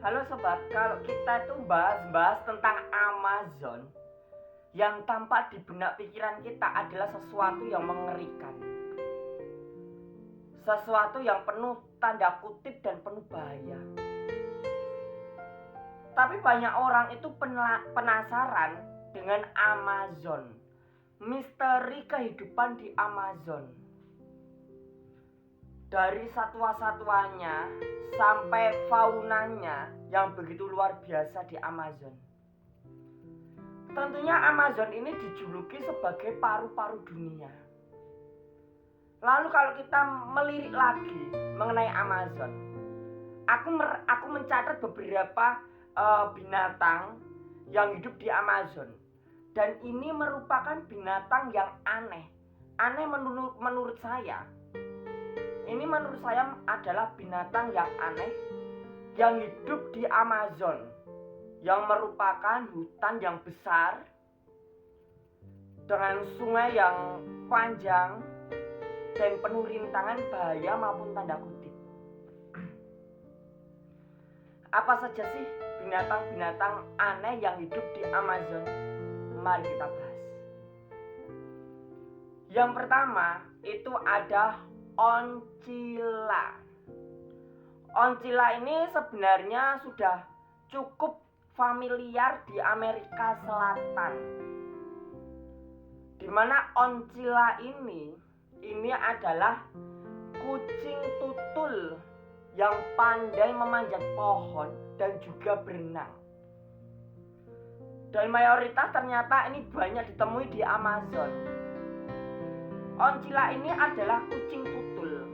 Halo sobat, kalau kita itu bahas tentang Amazon, yang tampak di benak pikiran kita adalah sesuatu yang mengerikan. Sesuatu yang penuh tanda kutip dan penuh bahaya. Tapi banyak orang itu penasaran dengan Amazon. Misteri kehidupan di Amazon. Dari satwa-satwanya sampai faunanya yang begitu luar biasa di Amazon. Tentunya Amazon ini dijuluki sebagai paru-paru dunia. Lalu kalau kita melirik lagi mengenai Amazon, aku mencatat beberapa binatang yang hidup di Amazon. Dan ini merupakan binatang yang aneh. Aneh menurut saya. Ini menurut saya adalah binatang yang aneh yang hidup di Amazon, yang merupakan hutan yang besar dengan sungai yang panjang dan penuh rintangan bahaya maupun tanda kutip. Apa saja sih binatang-binatang aneh yang hidup di Amazon? Mari kita bahas. Yang pertama itu ada oncilla. Oncilla ini sebenarnya sudah cukup familiar di Amerika Selatan. Di mana oncilla ini adalah kucing tutul yang pandai memanjat pohon dan juga berenang. Dan mayoritas ternyata ini banyak ditemui di Amazon. Oncilla ini adalah kucing tutul.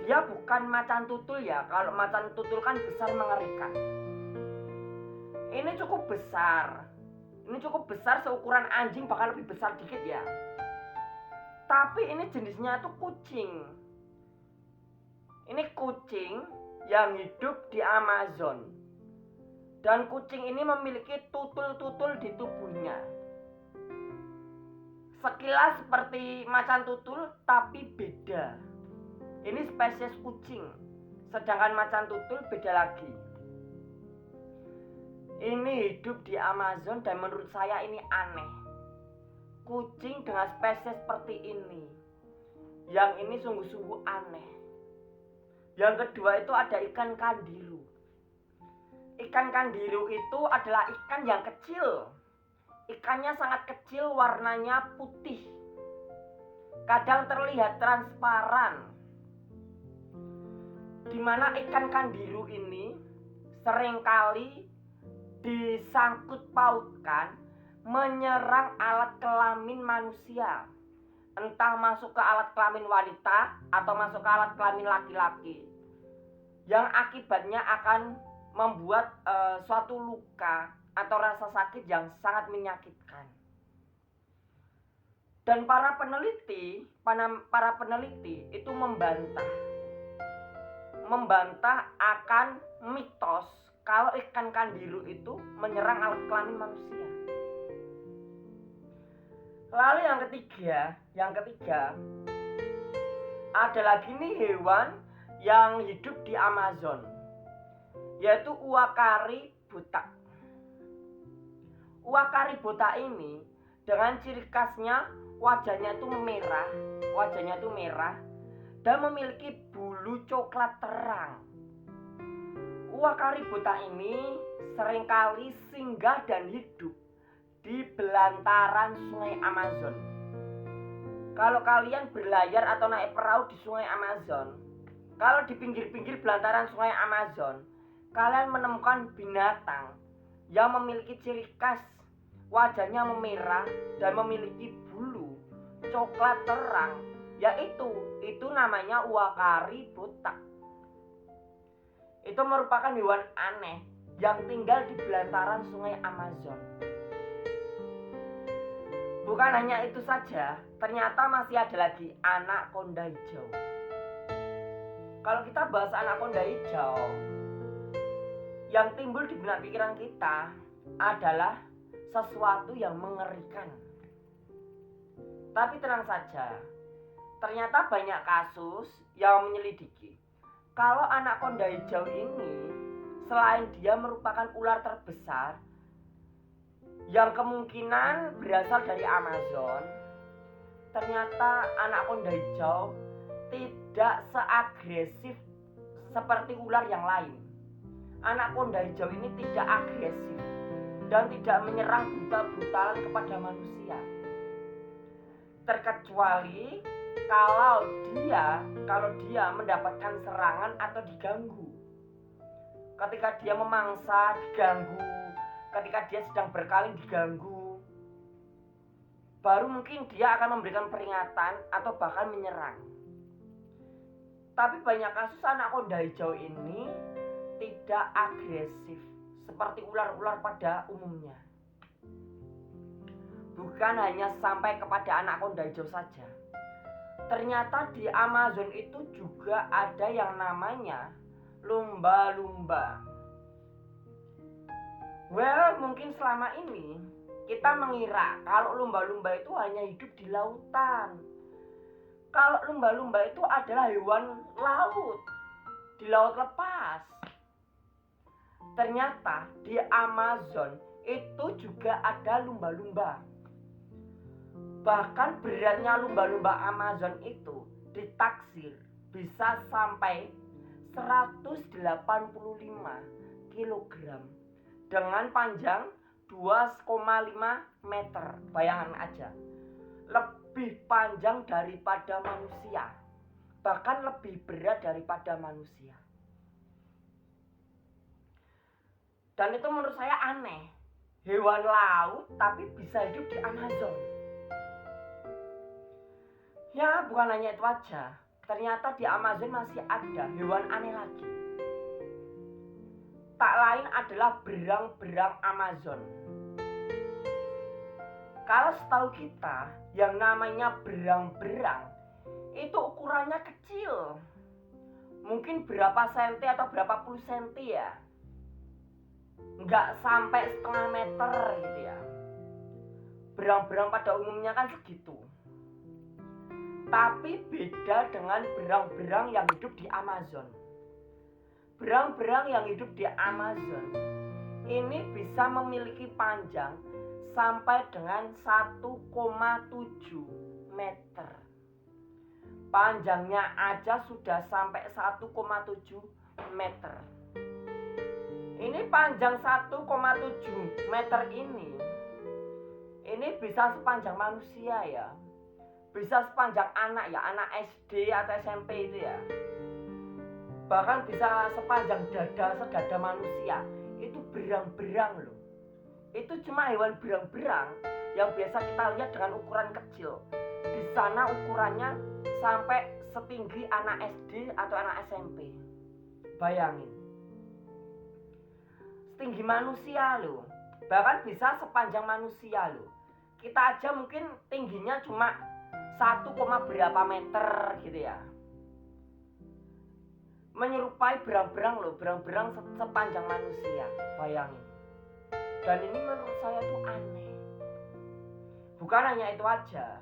Dia bukan macan tutul ya. Kalau macan tutul kan besar mengerikan. Ini cukup besar. Ini cukup besar seukuran anjing, bahkan lebih besar dikit ya. Tapi ini jenisnya itu kucing. Ini kucing yang hidup di Amazon. Dan kucing ini memiliki tutul-tutul di tubuhnya. Sekilas seperti macan tutul tapi beda. Ini spesies kucing. Sedangkan macan tutul beda lagi. Ini hidup di Amazon dan menurut saya ini aneh. Kucing dengan spesies seperti ini. Yang ini sungguh-sungguh aneh. Yang kedua itu ada ikan kandiru. Ikan kandiru itu adalah ikan yang kecil. Ikannya sangat kecil, warnanya putih. Kadang terlihat transparan. Di mana ikan kandiru ini seringkali disangkut pautkan menyerang alat kelamin manusia. Entah masuk ke alat kelamin wanita atau masuk ke alat kelamin laki-laki. Yang akibatnya akan membuat suatu luka atau rasa sakit yang sangat menyakitkan. Dan para peneliti itu membantah akan mitos kalau ikan kandiru itu menyerang alat kelamin manusia. Lalu yang ketiga ada lagi nih hewan yang hidup di Amazon, yaitu uakari botak. Uakari botak ini dengan ciri khasnya wajahnya itu merah dan memiliki bulu coklat terang. Uakari botak ini seringkali singgah dan hidup di belantaran sungai Amazon. Kalau kalian berlayar atau naik perahu di sungai Amazon, kalau di pinggir-pinggir belantaran sungai Amazon, kalian menemukan binatang yang memiliki ciri khas wajahnya memerah dan memiliki bulu coklat terang, yaitu namanya uakari botak. Itu merupakan hewan aneh yang tinggal di belantaran sungai Amazon. Bukan hanya itu saja, ternyata masih ada lagi anaconda hijau. Kalau kita bahas anaconda hijau, yang timbul di benak pikiran kita adalah sesuatu yang mengerikan. Tapi tenang saja, ternyata banyak kasus yang menyelidiki kalau anaconda hijau ini selain dia merupakan ular terbesar yang kemungkinan berasal dari Amazon, ternyata anakonda hijau tidak seagresif seperti ular yang lain. Anakonda hijau ini tidak agresif dan tidak menyerang brutal-brutalan kepada manusia. Terkecuali kalau dia mendapatkan serangan atau diganggu. Ketika dia memangsa, diganggu, ketika dia sedang berkelahi diganggu, baru mungkin dia akan memberikan peringatan atau bahkan menyerang. Tapi banyak kasus anakonda hijau ini tidak agresif seperti ular-ular pada umumnya. Bukan hanya sampai kepada anakonda hijau saja. Ternyata di Amazon itu juga ada yang namanya lumba-lumba. Well, mungkin selama ini kita mengira kalau lumba-lumba itu hanya hidup di lautan. Kalau lumba-lumba itu adalah hewan laut, di laut lepas. Ternyata di Amazon itu juga ada lumba-lumba. Bahkan beratnya lumba-lumba Amazon itu ditaksir bisa sampai 185 kg dengan panjang 2,5 meter. Bayangkan aja, lebih panjang daripada manusia, bahkan lebih berat daripada manusia. Dan itu menurut saya aneh, hewan laut tapi bisa hidup di Amazon. Ya, bukan hanya itu aja, ternyata di Amazon masih ada hewan aneh lagi. Tak lain adalah berang-berang Amazon. Kalau setahu kita, yang namanya berang-berang itu ukurannya kecil. Mungkin berapa senti atau berapa puluh senti ya. Nggak sampai setengah meter gitu ya. Berang-berang pada umumnya kan segitu. Tapi beda dengan berang-berang yang hidup di Amazon. Berang-berang yang hidup di Amazon ini bisa memiliki panjang sampai dengan 1,7 meter. Panjangnya aja sudah sampai 1,7 meter. Ini panjang 1,7 meter ini bisa sepanjang manusia ya. Bisa sepanjang anak ya, anak SD atau SMP itu ya. Bahkan bisa sepanjang sedada manusia. Itu berang-berang loh. Itu cuma hewan berang-berang yang biasa kita lihat dengan ukuran kecil. Di sana ukurannya sampai setinggi anak SD atau anak SMP. Bayangin. Setinggi manusia loh. Bahkan bisa sepanjang manusia loh. Kita aja mungkin tingginya cuma 1, berapa meter gitu ya. Menyerupai berang-berang loh, berang-berang sepanjang manusia. Bayangin. Dan ini menurut saya tuh aneh. Bukan hanya itu aja,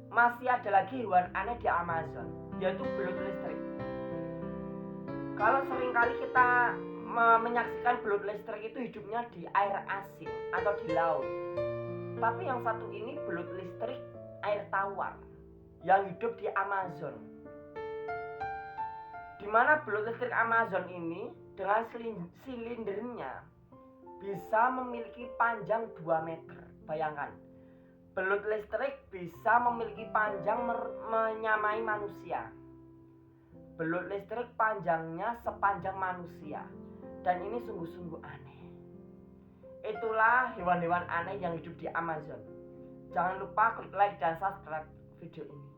masih ada lagi hewan aneh di Amazon, yaitu belut listrik. Kalau seringkali kita menyaksikan belut listrik itu hidupnya di air asin atau di laut. Tapi yang satu ini belut listrik air tawar yang hidup di Amazon. Di mana belut listrik Amazon ini dengan silindernya bisa memiliki panjang 2 meter. Bayangkan, belut listrik bisa memiliki panjang menyamai manusia. Belut listrik panjangnya sepanjang manusia. Dan ini sungguh-sungguh aneh. Itulah hewan-hewan aneh yang hidup di Amazon. Jangan lupa klik like dan subscribe video ini.